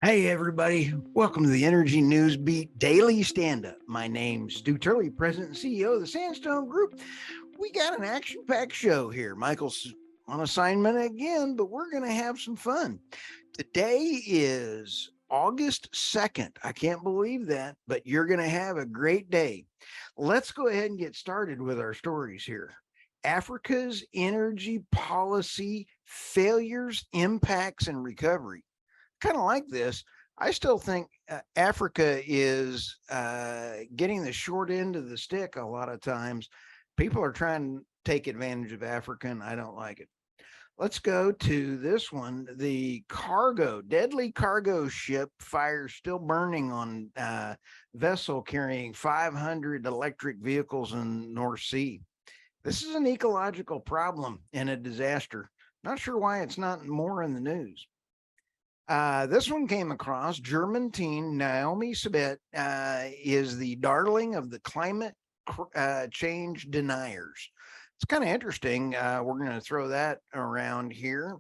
Hey, everybody. Welcome to the Energy News Beat Daily Stand-Up. My name's Stu Turley, President and CEO of the Sandstone Group. We got an action-packed show here. Michael's on assignment again, but we're going to have some fun. Today is August 2nd. I can't believe that, but you're going to have a great day. Let's go ahead and get started with our stories here. Africa's energy policy failures, impacts, and recovery. Kind of like this. I still think Africa is getting the short end of the stick a lot of times. People are trying to take advantage of Africa, and I don't like it. Let's go to this one. The deadly cargo ship fire still burning on vessel carrying 500 electric vehicles in North Sea. This is an ecological problem and a disaster. Not sure why it's not more in the news. This one came across. German teen Naomi Seibt is the darling of the climate change deniers. It's kind of interesting. We're going to throw that around here.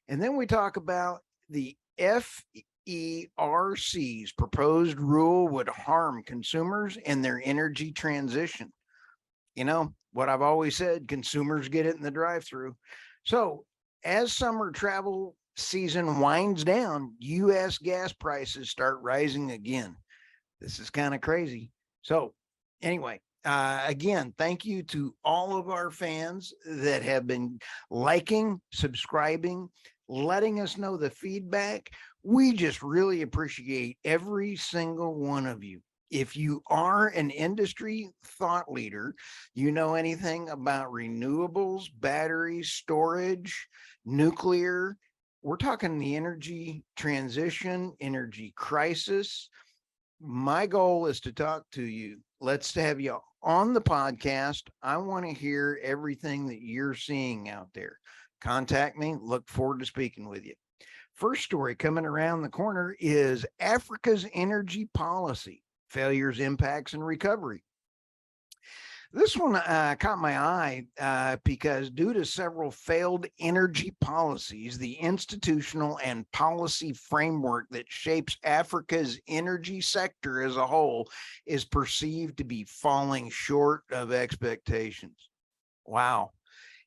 And then we talk about the FERC's proposed rule would harm consumers and their energy transition. You know, what I've always said, consumers get it in the drive-through. So as summer travel season winds down, U.S. gas prices start rising again. This is kind of crazy. So anyway, again, thank you to all of our fans that have been liking, subscribing, letting us know the feedback. We just really appreciate every single one of you. If you are an industry thought leader, you know anything about renewables, batteries, storage, nuclear, we're talking the energy transition, energy crisis. My goal is to talk to you. Let's have you on the podcast. I want to hear everything that you're seeing out there. Contact me. Look forward to speaking with you. First story coming around the corner is Africa's energy policy, failures, impacts, and recovery. This one caught my eye because due to several failed energy policies, the institutional and policy framework that shapes Africa's energy sector as a whole is perceived to be falling short of expectations. Wow.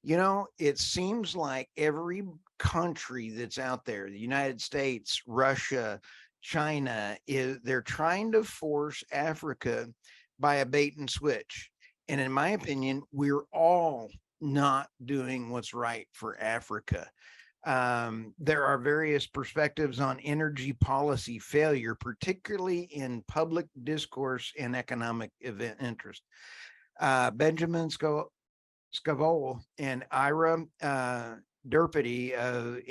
You know, it seems like every country that's out there, the United States, Russia, China, they're trying to force Africa by a bait and switch. And in my opinion, we're all not doing what's right for Africa. There are various perspectives on energy policy failure, particularly in public discourse and economic event interest. Benjamin Scavole and Ira Derpity of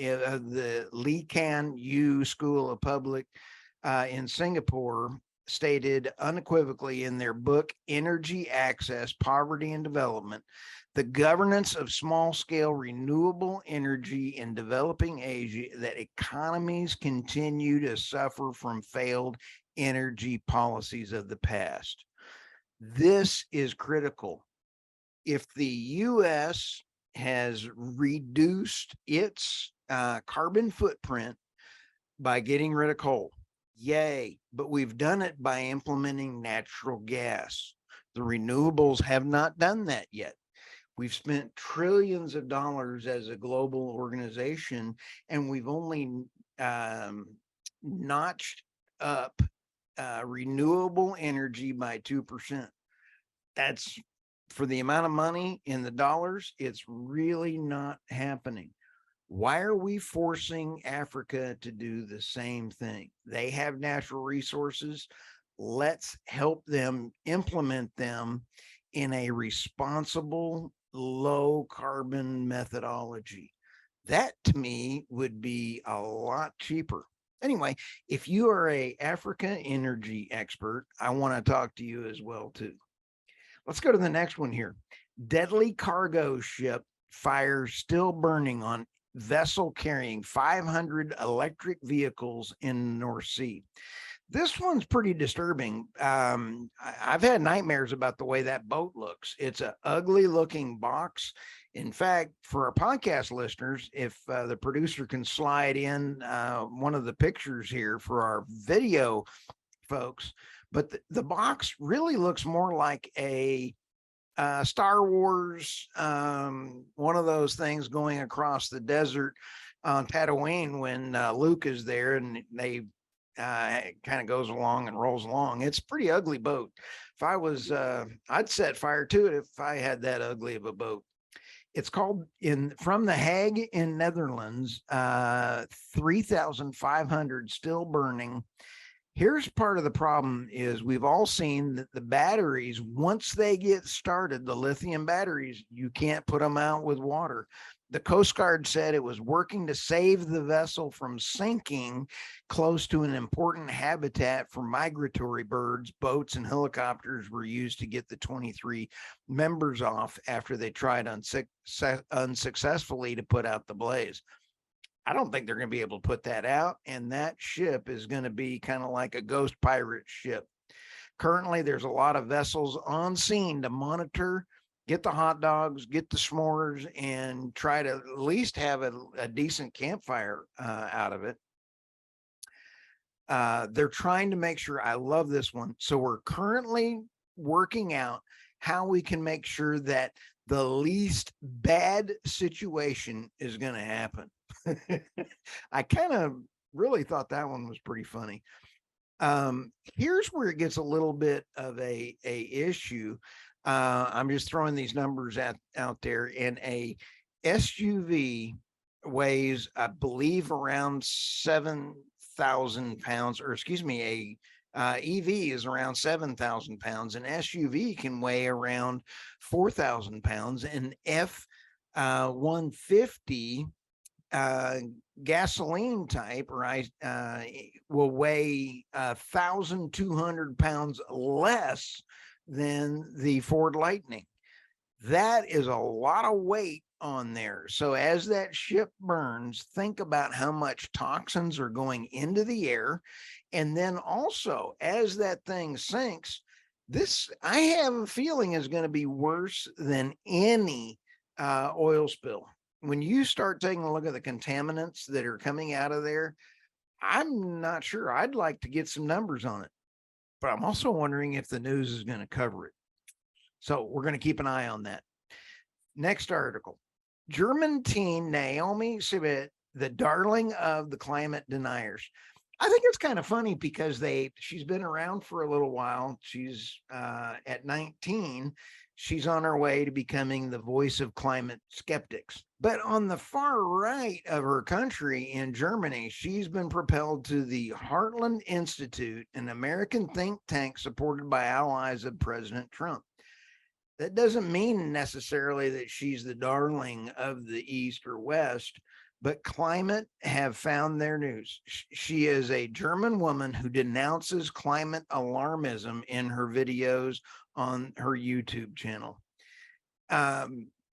the Lee Kuan Yew School of Public in Singapore stated unequivocally in their book, Energy Access, Poverty and Development, the governance of small-scale renewable energy in developing Asia, that economies continue to suffer from failed energy policies of the past. This is critical. If the U.S. has reduced its carbon footprint by getting rid of coal, yay, but we've done it by implementing natural gas. The renewables have not done that yet. We've spent trillions of dollars as a global organization, and we've only notched up renewable energy by 2%. That's for the amount of money in the dollars, it's really not happening. Why are we forcing Africa to do the same thing? They have natural resources. Let's help them implement them in a responsible, low carbon methodology. That to me would be a lot cheaper. Anyway, if you are a Africa energy expert, I want to talk to you as well too. Let's go to the next one here. Deadly cargo ship fire still burning on vessel carrying 500 electric vehicles in the North Sea. This one's pretty disturbing. I've had nightmares about the way that boat looks. It's an ugly looking box. In fact, for our podcast listeners, if the producer can slide in one of the pictures here for our video folks, but the box really looks more like a Star Wars, one of those things going across the desert on Tatooine when Luke is there and they kind of goes along and rolls along. It's a pretty ugly boat. If I was, I'd set fire to it if I had that ugly of a boat. It's called from the Hague in Netherlands, 3,500 still burning. Here's part of the problem is we've all seen that the batteries, once they get started, the lithium batteries, you can't put them out with water. The Coast Guard said it was working to save the vessel from sinking close to an important habitat for migratory birds. Boats and helicopters were used to get the 23 members off after they tried unsuccessfully to put out the blaze. I don't think they're going to be able to put that out. And that ship is going to be kind of like a ghost pirate ship. Currently, there's a lot of vessels on scene to monitor, get the hot dogs, get the s'mores, and try to at least have a decent campfire out of it. They're trying to make sure, I love this one. So we're currently working out how we can make sure that the least bad situation is going to happen. I kind of really thought that one was pretty funny. Here's where it gets a little bit of a issue. I'm just throwing these numbers out there. And a SUV weighs, I believe, around 7,000 pounds, or excuse me, a EV is around 7,000 pounds. An SUV can weigh around 4,000 pounds. An F-150 gasoline type, right, will weigh 1,200 pounds less than the Ford Lightning. That is a lot of weight on there. So as that ship burns, think about how much toxins are going into the air. And then also, as that thing sinks, this, I have a feeling, is going to be worse than any oil spill. When you start taking a look at the contaminants that are coming out of there, I'm not sure. I'd like to get some numbers on it, but I'm also wondering if the news is going to cover it. So we're going to keep an eye on that. Next article. German teen Naomi Seibt, the darling of the climate deniers. I think it's kind of funny because she's been around for a little while. She's at 19. She's on her way to becoming the voice of climate skeptics. But on the far right of her country in Germany, she's been propelled to the Heartland Institute, an American think tank supported by allies of President Trump. That doesn't mean necessarily that she's the darling of the East or West, but climate have found their news. She is a German woman who denounces climate alarmism in her videos on her YouTube channel.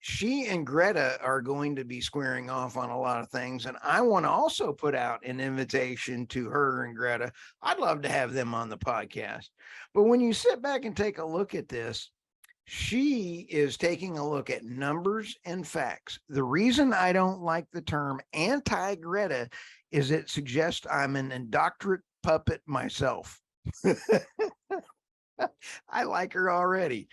She and Greta are going to be squaring off on a lot of things. And I want to also put out an invitation to her and Greta. I'd love to have them on the podcast. But when you sit back and take a look at this, she is taking a look at numbers and facts. The reason I don't like the term anti-Greta is it suggests I'm an indoctrinate puppet myself. I like her already.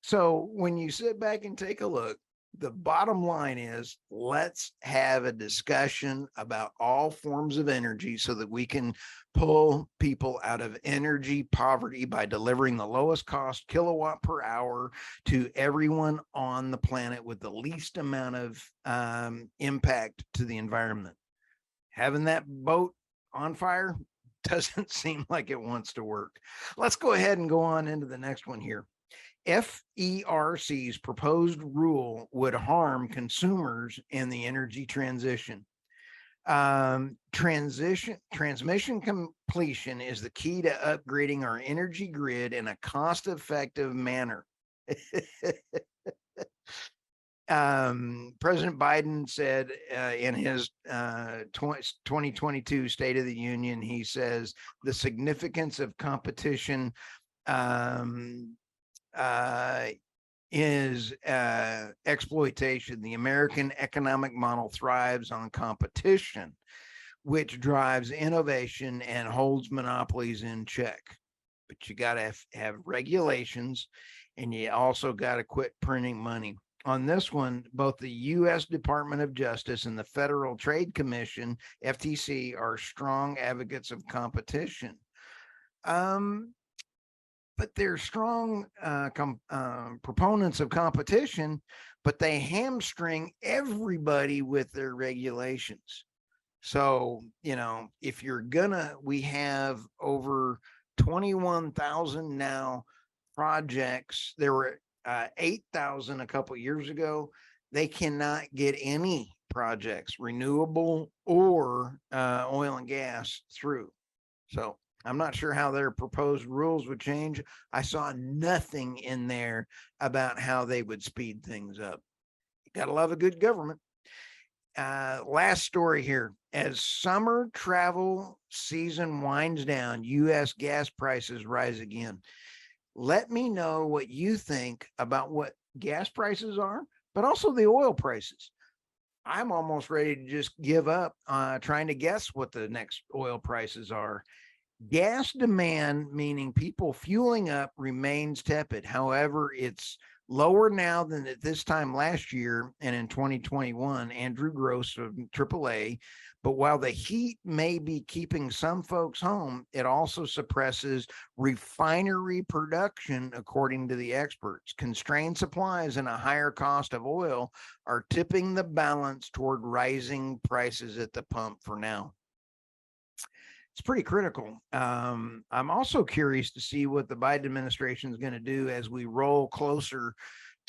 So when you sit back and take a look, the bottom line is, let's have a discussion about all forms of energy so that we can pull people out of energy poverty by delivering the lowest cost kilowatt per hour to everyone on the planet with the least amount of impact to the environment. Having that boat on fire doesn't seem like it wants to work. Let's go ahead and go on into the next one here. FERC's proposed rule would harm consumers in the energy transition. Transmission completion is the key to upgrading our energy grid in a cost-effective manner. President Biden said in his 2022 State of the Union, he says the significance of competition um, uh, is exploitation. The American economic model thrives on competition, which drives innovation and holds monopolies in check. But you got to have regulations, and you also got to quit printing money. On this one, both the U.S. Department of Justice and the Federal Trade Commission, FTC, are strong advocates of competition. But they're strong proponents of competition, but they hamstring everybody with their regulations. So, if you're we have over 21,000 now projects. There were 8,000 a couple years ago. They cannot get any projects, renewable or oil and gas, through. So I'm not sure how their proposed rules would change. I saw nothing in there about how they would speed things up. You gotta love a good government. Last story here. As summer travel season winds down, U.S. gas prices rise again. Let me know what you think about what gas prices are, but also the oil prices. I'm almost ready to just give up trying to guess what the next oil prices are. Gas demand, meaning people fueling up, remains tepid. However, it's lower now than at this time last year and in 2021. Andrew Gross of AAA. But while the heat may be keeping some folks home, it also suppresses refinery production, according to the experts. Constrained supplies and a higher cost of oil are tipping the balance toward rising prices at the pump for now. It's pretty critical. I'm also curious to see what the Biden administration is going to do as we roll closer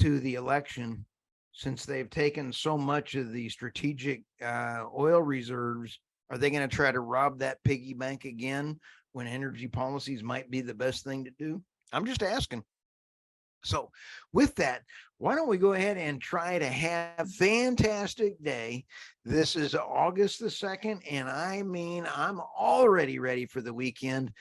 to the election, since they've taken so much of the strategic oil reserves. Are they going to try to rob that piggy bank again when energy policies might be the best thing to do? I'm just asking. So with that, why don't we go ahead and try to have a fantastic day. This is August the 2nd, and I mean, I'm already ready for the weekend.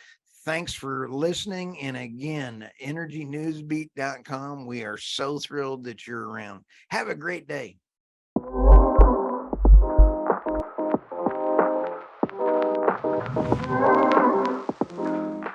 Thanks for listening. And again, energynewsbeat.com. We are so thrilled that you're around. Have a great day.